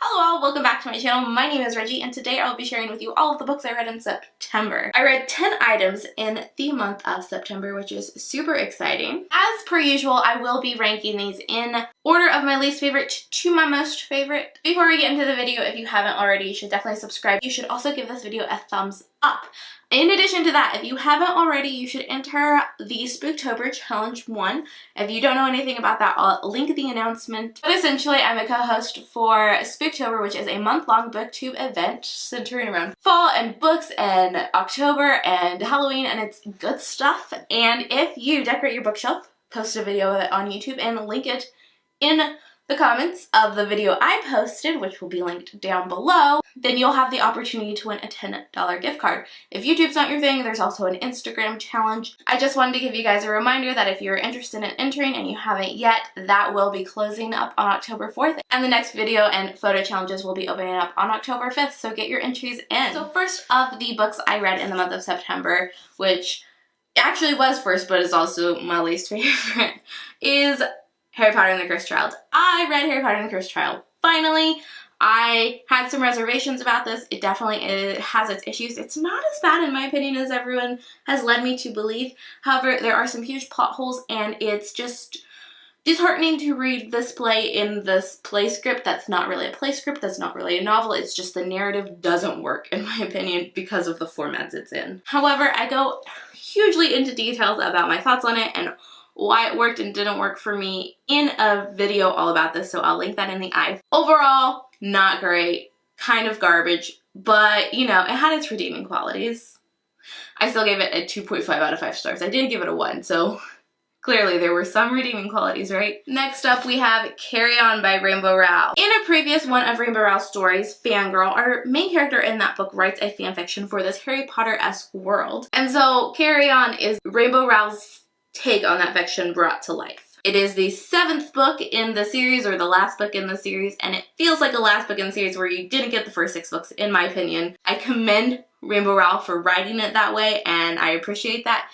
Hello all, welcome back to my channel. My name is Reggie and today I will be sharing with you all of the books I read in September. I read 10 items in the month of September, which is super exciting. As per usual, I will be ranking these in order of my least favorite to my most favorite. Before we get into the video, if you haven't already, you should definitely subscribe. You should also give this video a thumbs up. In addition to that, if you haven't already, you should enter the Spooktober Challenge 1. If you don't know anything about that, I'll link the announcement. But essentially, I'm a co-host for Spooktober, which is a month-long booktube event centering around fall and books and October and Halloween, and it's good stuff. And if you decorate your bookshelf, post a video of it on YouTube and link it in the comments of the video I posted, which will be linked down below, then you'll have the opportunity to win a $10 gift card. If YouTube's not your thing, there's also an Instagram challenge. I just wanted to give you guys a reminder that if you're interested in entering and you haven't yet, that will be closing up on October 4th, and the next video and photo challenges will be opening up on October 5th, so get your entries in. So first of the books I read in the month of September, which actually was first but is also my least favorite, is Harry Potter and the Cursed Child. I read Harry Potter and the Cursed Child finally. I had some reservations about this. It definitely has its issues. It's not as bad in my opinion as everyone has led me to believe. However, there are some huge plot holes and it's just disheartening to read this play in this play script that's not really a play script, that's not really a novel. It's just the narrative doesn't work in my opinion because of the formats it's in. However, I go hugely into details about my thoughts on it and why it worked and didn't work for me in a video all about this, so I'll link that in the eye. Overall, not great, kind of garbage, but you know, it had its redeeming qualities. I still gave it a 2.5 out of 5 stars. I didn't give it a 1, so clearly there were some redeeming qualities, right? Next up we have Carry On by Rainbow Rowell. In a previous one of Rainbow Rowell's stories, Fangirl, our main character in that book writes a fanfiction for this Harry Potter-esque world. And so Carry On is Rainbow Rowell's take on that fiction brought to life. It is the 7th book in the series, or the last book in the series, and it feels like a last book in the series where you didn't get the first 6 books, in my opinion. I commend Rainbow Rowell for writing it that way, and I appreciate that,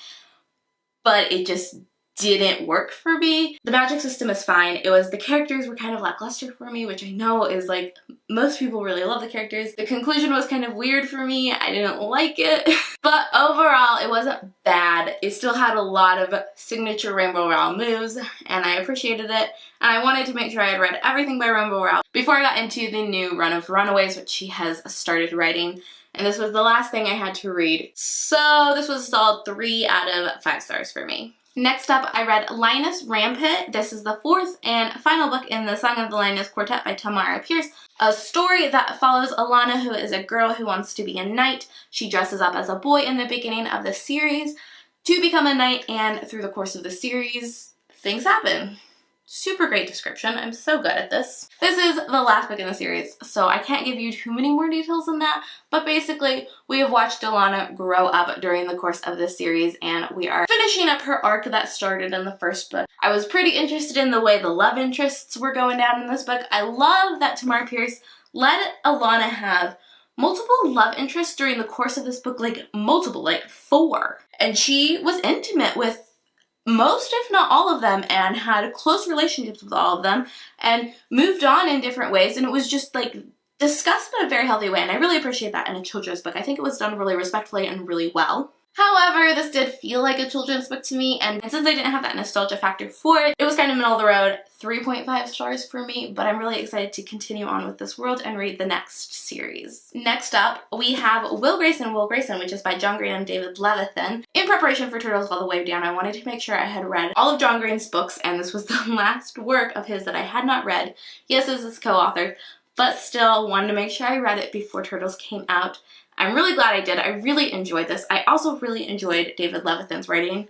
but it just didn't work for me. The magic system is fine. It was the characters were kind of lackluster for me, which I know is like, most people really love the characters. The conclusion was kind of weird for me. I didn't like it. But overall, it wasn't bad. It still had a lot of signature Rainbow Rowell moves, and I appreciated it. And I wanted to make sure I had read everything by Rainbow Rowell before I got into the new run of Runaways, which she has started writing. And this was the last thing I had to read. So this was a solid 3 out of 5 stars for me. Next up, I read Lioness Rampant. This is the 4th and final book in the Song of the Lioness Quartet by Tamara Pierce. A story that follows Alana, who is a girl who wants to be a knight. She dresses up as a boy in the beginning of the series to become a knight, and through the course of the series, things happen. Super great description. I'm so good at this. This is the last book in the series, so I can't give you too many more details than that, but basically we have watched Alana grow up during the course of this series, and we are finishing up her arc that started in the first book. I was pretty interested in the way the love interests were going down in this book. I love that Tamara Pierce let Alana have multiple love interests during the course of this book, like multiple, like 4. And she was intimate with most, if not all of them, and had close relationships with all of them, and moved on in different ways, and it was just like discussed in a very healthy way, and I really appreciate that in a children's book. I think it was done really respectfully and really well. However, this did feel like a children's book to me, and since I didn't have that nostalgia factor for it, it was kind of middle of the road, 3.5 stars for me, but I'm really excited to continue on with this world and read the next series. Next up, we have Will Grayson, which is by John Green and David Levithan. In preparation for Turtles All the Way Down, I wanted to make sure I had read all of John Green's books, and this was the last work of his that I had not read. Yes, this is co-authored, but still wanted to make sure I read it before Turtles came out. I'm really glad I did. I really enjoyed this. I also really enjoyed David Levithan's writing,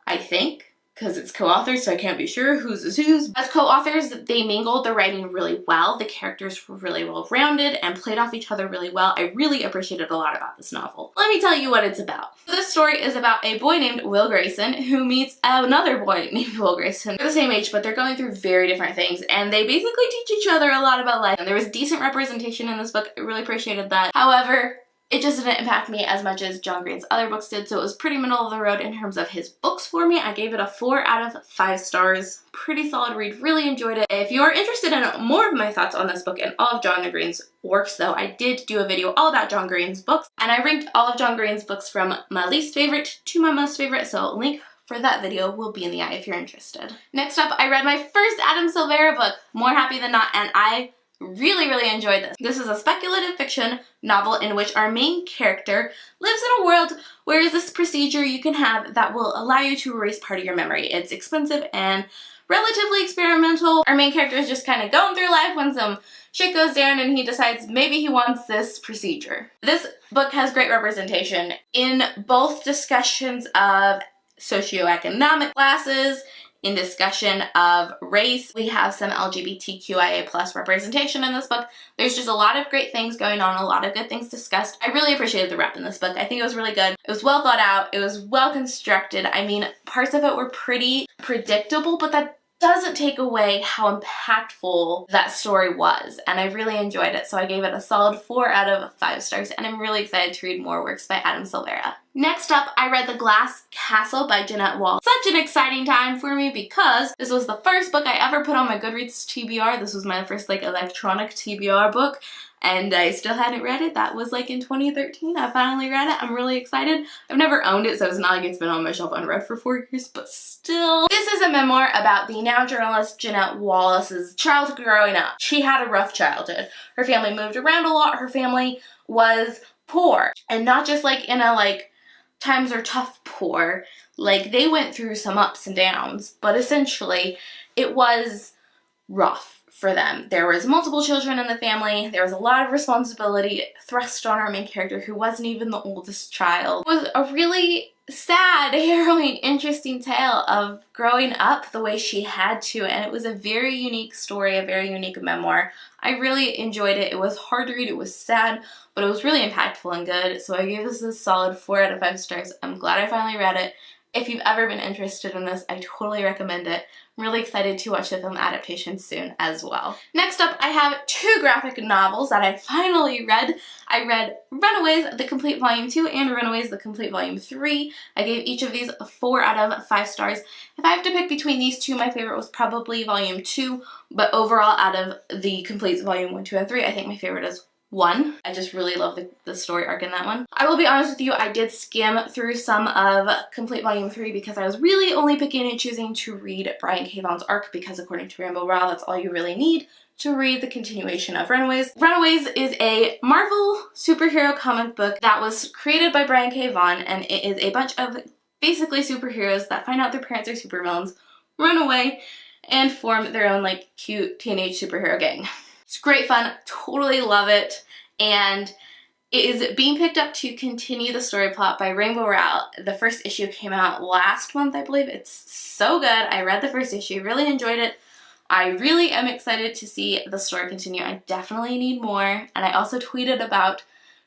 I think, because it's co-authored, so I can't be sure whose is whose. As co-authors, they mingled the writing really well. The characters were really well-rounded and played off each other really well. I really appreciated a lot about this novel. Let me tell you what it's about. This story is about a boy named Will Grayson who meets another boy named Will Grayson. They're the same age, but they're going through very different things, and they basically teach each other a lot about life. And there was decent representation in this book. I really appreciated that. However, It just didn't impact me as much as John Green's other books did, so it was pretty middle of the road in terms of his books for me. I gave it a 4 out of 5 stars. Pretty solid read, really enjoyed it. If you are interested in more of my thoughts on this book and all of John Green's works though, I did do a video all about John Green's books, and I ranked all of John Green's books from my least favorite to my most favorite, so link for that video will be in the eye if you're interested. Next up, I read my first Adam Silvera book, More Happy Than Not, and I really enjoyed this. This is a speculative fiction novel in which our main character lives in a world where there's this procedure you can have that will allow you to erase part of your memory. It's expensive and relatively experimental. Our main character is just kind of going through life when some shit goes down and he decides maybe he wants this procedure. This book has great representation in both discussions of socioeconomic classes, in discussion of race. We have some LGBTQIA plus representation in this book. There's just a lot of great things going on, a lot of good things discussed. I really appreciated the rep in this book. I think it was really good. It was well thought out. It was well constructed. I mean, parts of it were pretty predictable, but that doesn't take away how impactful that story was, and I really enjoyed it, so I gave it a solid 4 out of 5 stars, and I'm really excited to read more works by Adam Silvera. Next up, I read The Glass Castle by Jeanette Wall. Such an exciting time for me because this was the first book I ever put on my Goodreads TBR. This was my first electronic TBR book, and I still hadn't read it. That was in 2013. I finally read it. I'm really excited. I've never owned it, so it's not like it's been on my shelf unread for 4 years, but still. This is a memoir about the now journalist Jeanette Wallace's childhood growing up. She had a rough childhood. Her family moved around a lot. Her family was poor, and not just in a times are tough poor. They went through some ups and downs, but essentially it was rough for them. There was multiple children in the family. There was a lot of responsibility thrust on our main character, who wasn't even the oldest child. It was a really sad, harrowing, interesting tale of growing up the way she had to, and it was a very unique story, a very unique memoir. I really enjoyed it. It was hard to read, it was sad, but it was really impactful and good, so I gave this a solid 4 out of 5 stars. I'm glad I finally read it. If you've ever been interested in this, I totally recommend it. I'm really excited to watch the film adaptation soon as well. Next up, I have 2 graphic novels that I finally read. I read Runaways, the Complete Volume 2 and Runaways, the Complete Volume 3. I gave each of these a 4 out of 5 stars. If I have to pick between these two, my favorite was probably Volume 2, but overall out of the Complete Volume 1, 2, and 3, I think my favorite is 1. I just really love the story arc in that one. I will be honest with you, I did skim through some of Complete Volume 3 because I was really only picking and choosing to read Brian K. Vaughan's arc, because according to Rainbow Rowell, that's all you really need to read the continuation of Runaways. Runaways is a Marvel superhero comic book that was created by Brian K. Vaughan, and it is a bunch of basically superheroes that find out their parents are supervillains, run away, and form their own cute teenage superhero gang. It's great fun, totally love it, and it is being picked up to continue the story plot by Rainbow Rowell. The first issue came out last month, I believe. It's so good. I read the first issue, really enjoyed it. I really am excited to see the story continue. I definitely need more, and I also tweeted about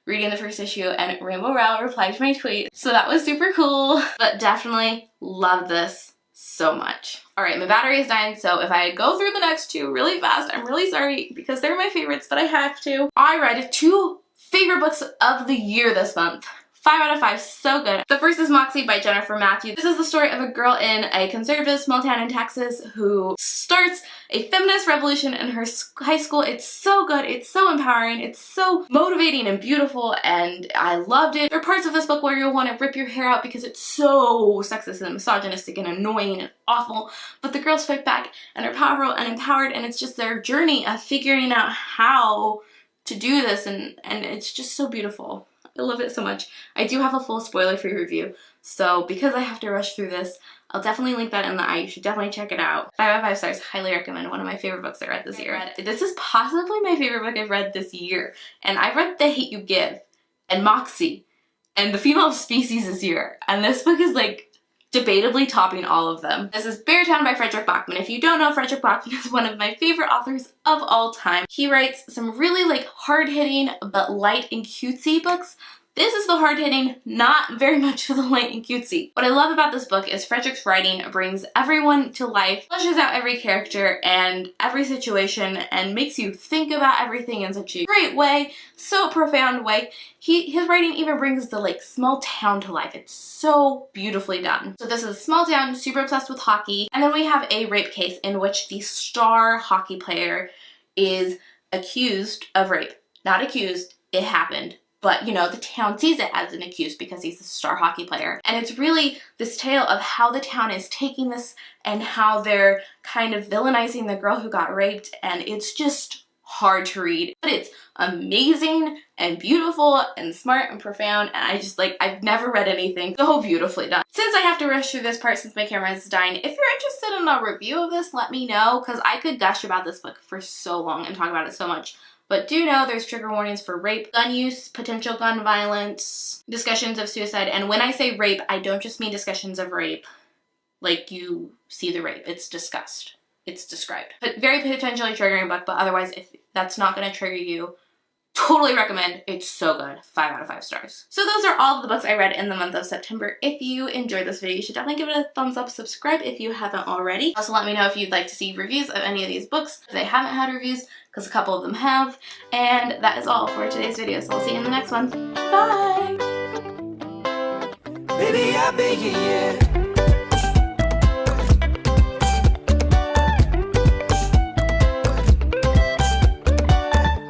reading the first issue, and Rainbow Rowell replied to my tweet, so that was super cool, but definitely love this so much. Alright, my battery is dying, so if I go through the next 2 really fast, I'm really sorry because they're my favorites, but I have to. I read 2 favorite books of the year this month. 5 out of 5, so good. The first is Moxie by Jennifer Matthews. This is the story of a girl in a conservative small town in Texas who starts a feminist revolution in her high school. It's so good, it's so empowering, it's so motivating and beautiful, and I loved it. There are parts of this book where you'll want to rip your hair out because it's so sexist and misogynistic and annoying and awful, but the girls fight back and are powerful and empowered, and it's just their journey of figuring out how to do this, and it's just so beautiful. I love it so much. I do have a full spoiler-free review, so because I have to rush through this, I'll definitely link that in the eye. You should definitely check it out. 5 out of 5 stars, highly recommend. One of my favorite books I read this year. This is possibly my favorite book I've read this year, and I read The Hate You Give, and Moxie, and The Female Species this year, and this book is debatably topping all of them. This is Beartown by Frederick Bachman. If you don't know, Frederick Bachman is one of my favorite authors of all time. He writes some really hard-hitting but light and cutesy books This is the hard-hitting, not very much of the light and cutesy. What I love about this book is Frederick's writing brings everyone to life, fleshes out every character and every situation, and makes you think about everything in such a great way, so profound way. His writing even brings the like small town to life. It's so beautifully done. So this is a small town, super obsessed with hockey, and then we have a rape case in which the star hockey player is accused of rape. Not accused, it happened. But, you know, the town sees it as an accused because he's a star hockey player. And it's really this tale of how the town is taking this and how they're kind of villainizing the girl who got raped. And it's just hard to read. But it's amazing and beautiful and smart and profound. And I just like, I've never read anything so beautifully done. Since I have to rush through this part since my camera is dying, if you're interested in a review of this, let me know. Because I could gush about this book for so long and talk about it so much. But do know there's trigger warnings for rape, gun use, potential gun violence, discussions of suicide. And when I say rape, I don't just mean discussions of rape like you see the rape. It's discussed. It's described. But very potentially triggering book, but otherwise if that's not going to trigger you, totally recommend. It's so good. 5 out of 5 stars. So those are all of the books I read in the month of September. If you enjoyed this video, you should definitely give it a thumbs up, subscribe if you haven't already. Also let me know if you'd like to see reviews of any of these books. If they haven't had reviews, because a couple of them have. And that is all for today's video, so I'll see you in the next one. Bye! Baby, I'll be here.